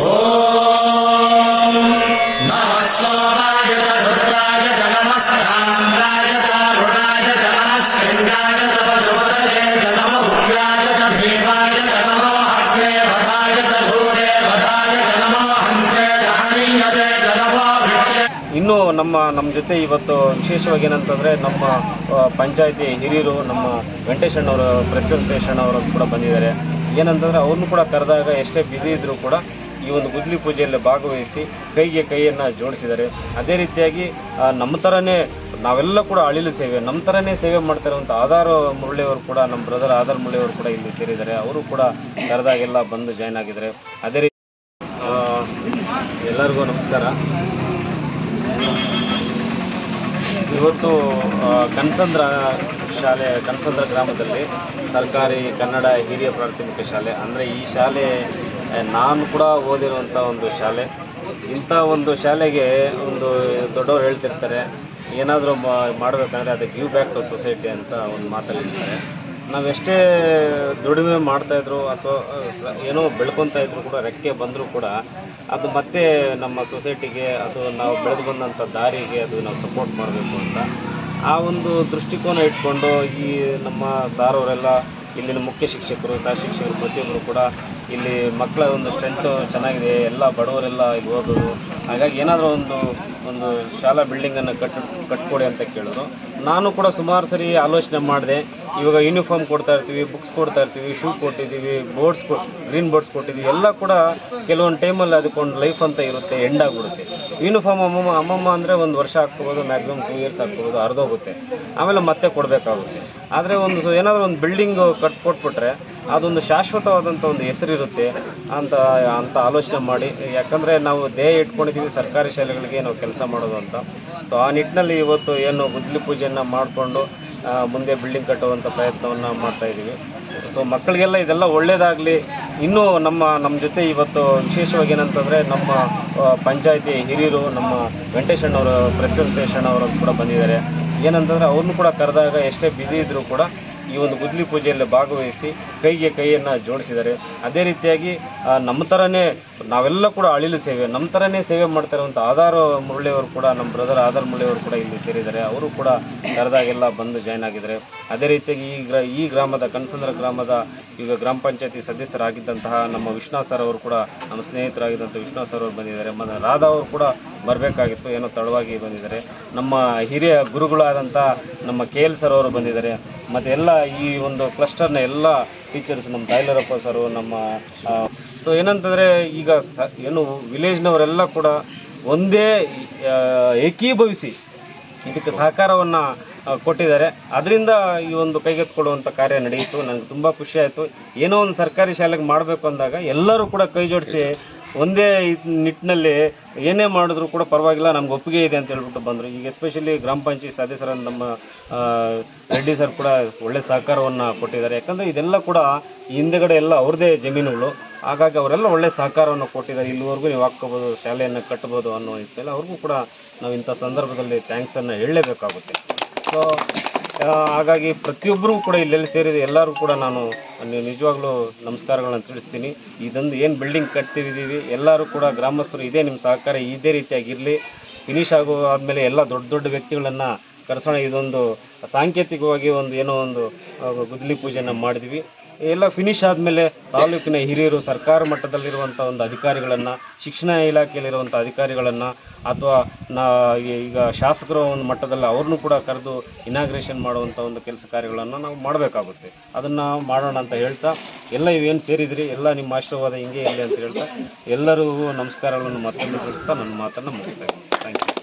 ಓಂ ನಮಃ ಸೋಮಾಯ ರುದ್ರಾಯ ನಮಸ್ತಾಮ್ರಾಯ ರುಣಾಯ ನಮಃ ಶೃಂಗಾಯ ತಪಸುಪತಯೇ ನಮಃ ಉಗ್ರಾಯ ಭೀಮಾಯ ನಮಃ ಅಗ್ನೇ ವಧಾಯ ಧೂರೇ ವಧಾಯ ನಮಃ ಹಂತೆ ದಹನೀಯತೆ ನಮಃ ವೃಕ್ಷ. ಇನ್ನು ನಮ್ಮ ಜೊತೆ ಇವತ್ತು ವಿಶೇಷವಾಗಿ ಏನಂತಂದರೆ ನಮ್ಮ ಪಂಚಾಯತಿ ಹಿರಿಯರು ನಮ್ಮ ವೆಂಕಟೇಶಣ್ಣವರು ಪ್ರೆಸಿಡೆಂಟ್ ವೆಂಕಟೇಶಣ್ಣವರು ಕೂಡ ಬಂದಿದ್ದಾರೆ. ಏನಂತಂದರೆ ಅವ್ರನ್ನೂ ಕೂಡ ಕರೆದಾಗ ಎಷ್ಟೇ ಬ್ಯುಸಿ ಇದ್ದರೂ ಕೂಡ ಈ ಒಂದು ಗುದ್ಲಿ ಪೂಜೆಯಲ್ಲಿ ಭಾಗವಹಿಸಿ ಕೈಗೆ ಕೈಯನ್ನು ಜೋಡಿಸಿದ್ದಾರೆ. ಅದೇ ರೀತಿಯಾಗಿ ನಮ್ಮ ಥರನೇ ನಾವೆಲ್ಲ ಕೂಡ ಅಳಿಲು ಸೇವೆ ನಮ್ಮ ಥರನೇ ಸೇವೆ ಮಾಡ್ತಾ ಇರುವಂಥ ಆಧಾರ್ ಮುರಳಿಯವರು ಕೂಡ ನಮ್ಮ ಬ್ರದರ್ ಆಧಾರ್ ಮುರಳಿಯವರು ಕೂಡ ಇಲ್ಲಿ ಸೇರಿದ್ದಾರೆ. ಅವರು ಕೂಡ ಕರೆದಾಗೆಲ್ಲ ಬಂದು ಜಾಯ್ನ್ ಆಗಿದ್ದಾರೆ. ಅದೇ ರೀತಿ ಎಲ್ಲರಿಗೂ ನಮಸ್ಕಾರ. ಇವತ್ತು ಕನಸಂದ್ರ ಗ್ರಾಮದಲ್ಲಿ ಸರ್ಕಾರಿ ಕನ್ನಡ ಹಿರಿಯ ಪ್ರಾಥಮಿಕ ಶಾಲೆ ಅಂದರೆ ಈ ಶಾಲೆ ನಾನು ಕೂಡ ಓದಿರುವಂಥ ಒಂದು ಶಾಲೆ. ಇಂಥ ಒಂದು ಶಾಲೆಗೆ ಒಂದು ದೊಡ್ಡವರು ಹೇಳ್ತಿರ್ತಾರೆ, ಏನಾದರೂ ಮಾಡಬೇಕಂದ್ರೆ ಅದು ಗಿವ್ ಬ್ಯಾಕ್ ಟು ಸೊಸೈಟಿ ಅಂತ ಒಂದು ಮಾತಾಡಿರ್ತಾರೆ. ನಾವೆಷ್ಟೇ ದುಡಿಮೆ ಮಾಡ್ತಾಯಿದ್ರು ಅಥವಾ ಏನೋ ಬೆಳ್ಕೊತಾ ಇದ್ರು ಕೂಡ ರೆಕ್ಕೆ ಬಂದರೂ ಕೂಡ ಅದು ಮತ್ತೆ ನಮ್ಮ ಸೊಸೈಟಿಗೆ ಅದು ನಾವು ಬೆಳೆದು ಬಂದಂಥ ದಾರಿಗೆ ಅದು ನಾವು ಸಪೋರ್ಟ್ ಮಾಡಬೇಕು ಅಂತ ಆ ಒಂದು ದೃಷ್ಟಿಕೋನ ಇಟ್ಕೊಂಡು ಈ ನಮ್ಮ ಸಾರವರೆಲ್ಲ ಇಲ್ಲಿನ ಮುಖ್ಯ ಶಿಕ್ಷಕರು ಸಹ ಶಿಕ್ಷಕರು ಪ್ರತಿಯೊಬ್ಬರು ಕೂಡ ಇಲ್ಲಿ ಮಕ್ಕಳ ಒಂದು ಸ್ಟ್ರೆಂತು ಚೆನ್ನಾಗಿದೆ, ಎಲ್ಲ ಬಡವರೆಲ್ಲ ಇಲ್ಲಿ ಓದೋದು. ಹಾಗಾಗಿ ಏನಾದರೂ ಒಂದು ಶಾಲಾ ಬಿಲ್ಡಿಂಗನ್ನು ಕಟ್ಕೊಡಿ ಅಂತ ಕೇಳಿದ್ರು. ನಾನು ಕೂಡ ಸುಮಾರು ಸರಿ ಆಲೋಚನೆ ಮಾಡಿದೆ. ಇವಾಗ ಯೂನಿಫಾರ್ಮ್ ಕೊಡ್ತಾ ಇರ್ತೀವಿ, ಬುಕ್ಸ್ ಕೊಡ್ತಾ ಇರ್ತೀವಿ, ಶೂ ಕೊಟ್ಟಿದ್ದೀವಿ, ಗ್ರೀನ್ ಬೋರ್ಡ್ಸ್ ಕೊಟ್ಟಿದ್ದೀವಿ. ಎಲ್ಲ ಕೂಡ ಕೆಲವೊಂದು ಟೈಮಲ್ಲಿ ಅದಕ್ಕೊಂದು ಲೈಫ್ ಅಂತ ಇರುತ್ತೆ, ಎಂಡ್ ಆಗಿಬಿಡುತ್ತೆ. ಯೂನಿಫಾರ್ಮ್ ಅಮ್ಮಮ್ಮ ಅಂದರೆ ಒಂದು ವರ್ಷ ಹಾಕ್ಕೋಬೋದು, ಮ್ಯಾಕ್ಸಿಮಮ್ 2 years ಹಾಕ್ಕೋಬೋದು, ಅರ್ಧೋಗುತ್ತೆ, ಆಮೇಲೆ ಮತ್ತೆ ಕೊಡಬೇಕಾಗುತ್ತೆ. ಆದರೆ ಏನಾದರೂ ಒಂದು ಬಿಲ್ಡಿಂಗು ಕೊಟ್ಬಿಟ್ರೆ ಅದೊಂದು ಶಾಶ್ವತವಾದಂಥ ಒಂದು ಹೆಸರಿರುತ್ತೆ ಅಂತ ಆಲೋಚನೆ ಮಾಡಿ, ಯಾಕಂದರೆ ನಾವು ಧ್ಯೇಯ ಇಟ್ಕೊಂಡಿದ್ದೀವಿ ಸರ್ಕಾರಿ ಶಾಲೆಗಳಿಗೆ ನಾವು ಕೆಲಸ ಮಾಡೋದು ಅಂತ. ಸೊ ಆ ನಿಟ್ಟಿನಲ್ಲಿ ಇವತ್ತು ಏನು ಗುದ್ಲಿ ಪೂಜೆಯನ್ನು ಮಾಡಿಕೊಂಡು ಮುಂದೆ ಬಿಲ್ಡಿಂಗ್ ಕಟ್ಟುವಂಥ ಪ್ರಯತ್ನವನ್ನು ಮಾಡ್ತಾಯಿದ್ದೀವಿ. ಸೊ ಮಕ್ಕಳಿಗೆಲ್ಲ ಇದೆಲ್ಲ ಒಳ್ಳೆಯದಾಗಲಿ. ಇನ್ನೂ ನಮ್ಮ ಜೊತೆ ಇವತ್ತು ವಿಶೇಷವಾಗಿ ಏನಂತಂದರೆ ನಮ್ಮ ಪಂಚಾಯತಿ ಹಿರಿಯರು ನಮ್ಮ ವೆಂಕಟೇಶಣ್ಣವರು ಪ್ರೆಸಿಡೆಂಟ್ ವೆಂಕಟೇಶಣ್ಣವರು ಕೂಡ ಬಂದಿದ್ದಾರೆ. ಏನಂತಂದರೆ ಅವ್ರನ್ನೂ ಕೂಡ ಕರೆದಾಗ ಎಷ್ಟೇ ಬ್ಯುಸಿ ಇದ್ದರೂ ಕೂಡ ಈ ಒಂದು ಗುದ್ಲಿ ಪೂಜೆಯಲ್ಲಿ ಭಾಗವಹಿಸಿ ಕೈಗೆ ಕೈಯನ್ನು ಜೋಡಿಸಿದ್ದಾರೆ. ಅದೇ ರೀತಿಯಾಗಿ ನಮ್ಮ ಥರನೇ ನಾವೆಲ್ಲ ಕೂಡ ಅಳಿಲು ಸೇವೆ ನಮ್ಮ ಥರನೇ ಸೇವೆ ಮಾಡ್ತಾ ಇರುವಂಥ ಆಧಾರ್ ಮುರಳಿಯವರು ಕೂಡ ನಮ್ಮ ಬ್ರದರ್ ಆಧಾರ್ ಮುರಳಿಯವರು ಕೂಡ ಇಲ್ಲಿ ಸೇರಿದ್ದಾರೆ. ಅವರು ಕೂಡ ಕರೆದಾಗೆಲ್ಲ ಬಂದು ಜಾಯ್ನ್ ಆಗಿದ್ದಾರೆ. ಅದೇ ರೀತಿಯಾಗಿ ಈ ಗ್ರಾಮದ ಕನಸಂದ್ರ ಗ್ರಾಮದ ಈಗ ಗ್ರಾಮ ಪಂಚಾಯತಿ ಸದಸ್ಯರಾಗಿದ್ದಂತಹ ನಮ್ಮ ವಿಶ್ವನಾಥ್ ಸರ್ ಅವರು ಕೂಡ ನಮ್ಮ ಸ್ನೇಹಿತರಾಗಿದ್ದಂಥ ವಿಶ್ವನಾಥ್ ಸರ್ ಅವರು ಬಂದಿದ್ದಾರೆ. ಮತ್ತು ರಾಧಾ ಅವರು ಕೂಡ ಬರಬೇಕಾಗಿತ್ತು, ಏನೋ ತಡವಾಗಿ ಬಂದಿದ್ದಾರೆ. ನಮ್ಮ ಹಿರಿಯ ಗುರುಗಳಾದಂಥ ನಮ್ಮ KL ಸರ್ ಅವರು ಬಂದಿದ್ದಾರೆ. ಮತ್ತು ಎಲ್ಲ ಈ ಒಂದು ಕ್ಲಸ್ಟರ್ನ ಎಲ್ಲ ಟೀಚರ್ಸ್ ನಮ್ಮ ತಾಯ್ಲರಪ್ಪ ಸರು ನಮ್ಮ ಸೊ ಏನಂತಂದರೆ ಈಗ ಏನು ವಿಲೇಜ್ನವರೆಲ್ಲ ಕೂಡ ಒಂದೇ ಏಕೀಭವಿಸಿ ಇದಕ್ಕೆ ಸಹಕಾರವನ್ನು ಕೊಟ್ಟಿದ್ದಾರೆ. ಅದರಿಂದ ಈ ಒಂದು ಕೈಗೆತ್ತಿಕೊಡುವಂಥ ಕಾರ್ಯ ನಡೆಯಿತು. ನನಗೆ ತುಂಬ ಖುಷಿ ಆಯಿತು. ಏನೋ ಒಂದು ಸರ್ಕಾರಿ ಶಾಲೆಗೆ ಮಾಡಬೇಕು ಅಂದಾಗ ಎಲ್ಲರೂ ಕೂಡ ಕೈ ಜೋಡಿಸಿ ಒಂದೇ ನಿಟ್ಟಿನಲ್ಲಿ ಏನೇ ಮಾಡಿದ್ರು ಕೂಡ ಪರವಾಗಿಲ್ಲ, ನಮ್ಗೆ ಒಪ್ಪಿಗೆ ಇದೆ ಅಂತ ಹೇಳ್ಬಿಟ್ಟು ಬಂದರು. ಈಗ ಎಸ್ಪೆಷಲಿ ಗ್ರಾಮ ಪಂಚಾಯತ್ ಸದಸ್ಯರಾದ ನಮ್ಮ ರೆಡ್ಡಿ ಸರ್ ಕೂಡ ಒಳ್ಳೆ ಸಹಕಾರವನ್ನು ಕೊಟ್ಟಿದ್ದಾರೆ. ಯಾಕಂದರೆ ಇದೆಲ್ಲ ಕೂಡ ಹಿಂದೆಗಡೆ ಎಲ್ಲ ಅವ್ರದ್ದೇ ಜಮೀನುಗಳು. ಹಾಗಾಗಿ ಅವರೆಲ್ಲ ಒಳ್ಳೆ ಸಹಕಾರವನ್ನು ಕೊಟ್ಟಿದ್ದಾರೆ. ಇಲ್ಲಿವರೆಗೂ ನೀವು ಹಾಕ್ಕೋಬೋದು, ಶಾಲೆಯನ್ನು ಕಟ್ಬೋದು ಅನ್ನೋ ಇತ್ತೆಲ್ಲ ಅವ್ರಿಗೂ ಕೂಡ ನಾವು ಇಂಥ ಸಂದರ್ಭದಲ್ಲಿ ಥ್ಯಾಂಕ್ಸನ್ನು ಹೇಳಲೇಬೇಕಾಗುತ್ತೆ. ಸೊ ಹಾಗಾಗಿ ಪ್ರತಿಯೊಬ್ಬರೂ ಕೂಡ ಇಲ್ಲೆಲ್ಲಿ ಸೇರಿದೆ ಎಲ್ಲರೂ ಕೂಡ ನಾನು ನಿಜವಾಗ್ಲೂ ನಮಸ್ಕಾರಗಳನ್ನು ತಿಳಿಸ್ತೀನಿ. ಇದೊಂದು ಏನು ಬಿಲ್ಡಿಂಗ್ ಕಟ್ತಿದ್ದೀವಿ ಎಲ್ಲರೂ ಕೂಡ ಗ್ರಾಮಸ್ಥರು ಇದೇ ನಿಮ್ಮ ಸಹಕಾರ ಇದೇ ರೀತಿಯಾಗಿರಲಿ. ಫಿನಿಷ್ ಆದಮೇಲೆ ಎಲ್ಲ ದೊಡ್ಡ ವ್ಯಕ್ತಿಗಳನ್ನು ಕರೆಸೋಣ. ಇದೊಂದು ಸಾಂಕೇತಿಕವಾಗಿ ಏನೋ ಒಂದು ಗುದ್ಲಿ ಪೂಜೆಯನ್ನು ಮಾಡಿದ್ವಿ. ಎಲ್ಲ ಫಿನಿಷ್ ಆದಮೇಲೆ ತಾಲೂಕಿನ ಹಿರಿಯರು ಸರ್ಕಾರ ಮಟ್ಟದಲ್ಲಿರುವಂಥ ಒಂದು ಅಧಿಕಾರಿಗಳನ್ನು, ಶಿಕ್ಷಣ ಇಲಾಖೆಯಲ್ಲಿರುವಂಥ ಅಧಿಕಾರಿಗಳನ್ನು ಅಥವಾ ಈಗ ಶಾಸಕರ ಒಂದು ಮಟ್ಟದಲ್ಲಿ ಅವ್ರನ್ನೂ ಕೂಡ ಕರೆದು ಇನಾಗ್ರೇಷನ್ ಮಾಡುವಂಥ ಒಂದು ಕೆಲಸ ಕಾರ್ಯಗಳನ್ನು ನಾವು ಮಾಡಬೇಕಾಗುತ್ತೆ. ಅದನ್ನು ಮಾಡೋಣ ಅಂತ ಹೇಳ್ತಾ ಎಲ್ಲ ಇವೇನು ಸೇರಿದ್ರಿ ಎಲ್ಲ ನಿಮ್ಮ ಆಶೀರ್ವಾದ ಹಿಂಗೆ ಇರಲಿ ಅಂತ ಹೇಳ್ತಾ ಎಲ್ಲರಿಗೂ ನಮಸ್ಕಾರಗಳನ್ನು ಮತ್ತೊಮ್ಮೆ ತಿಳಿಸ್ತಾ ನನ್ನ ಮಾತನ್ನು ಮುಗಿಸ್ತಾ ಇದ್ದೀನಿ. Thank you.